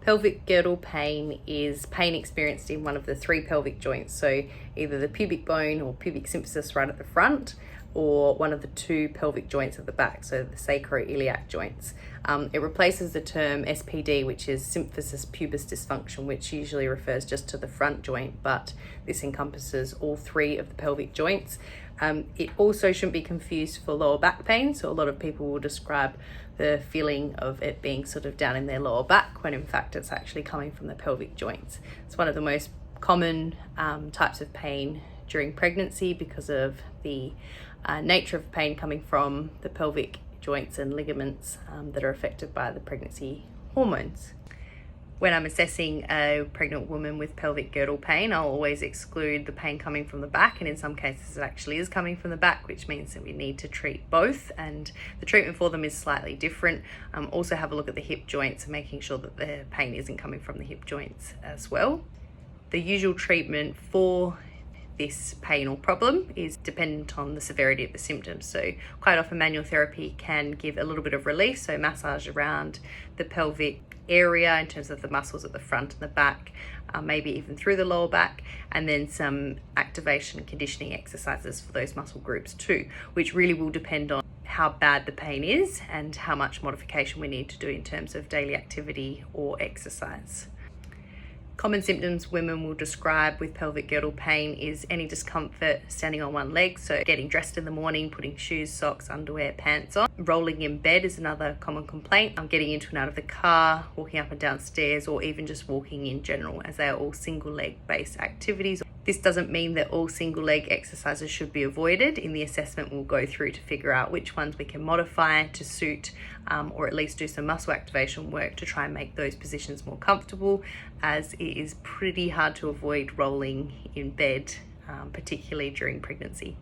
Pelvic girdle pain is pain experienced in one of the three pelvic joints, so either the pubic bone or pubic symphysis right at the front, or one of the two pelvic joints at the back, so the sacroiliac joints. It replaces the term SPD, which is Symphysis Pubis Dysfunction, which usually refers just to the front joint, but this encompasses all three of the pelvic joints. It also shouldn't be confused for lower back pain, so a lot of people will describe the feeling of it being sort of down in their lower back, when in fact it's actually coming from the pelvic joints. It's one of the most common types of pain during pregnancy because of the nature of pain coming from the pelvic joints and ligaments that are affected by the pregnancy hormones. When I'm assessing a pregnant woman with pelvic girdle pain, I'll always exclude the pain coming from the back, and in some cases it actually is coming from the back, which means that we need to treat both, and the treatment for them is slightly different. Also have a look at the hip joints and making sure that the pain isn't coming from the hip joints as well. The usual treatment for this pain or problem is dependent on the severity of the symptoms. So quite often manual therapy can give a little bit of relief, so massage around the pelvic area in terms of the muscles at the front and the back, maybe even through the lower back, and then some activation and conditioning exercises for those muscle groups too, which really will depend on how bad the pain is and how much modification we need to do in terms of daily activity or exercise. Common symptoms women will describe with pelvic girdle pain is any discomfort standing on one leg, so getting dressed in the morning, putting shoes, socks, underwear, pants on. Rolling in bed is another common complaint. Getting into and out of the car, walking up and down stairs, or even just walking in general, as they are all single leg based activities. This doesn't mean that all single leg exercises should be avoided. In the assessment, we'll go through to figure out which ones we can modify to suit, or at least do some muscle activation work to try and make those positions more comfortable, as it is pretty hard to avoid rolling in bed, particularly during pregnancy.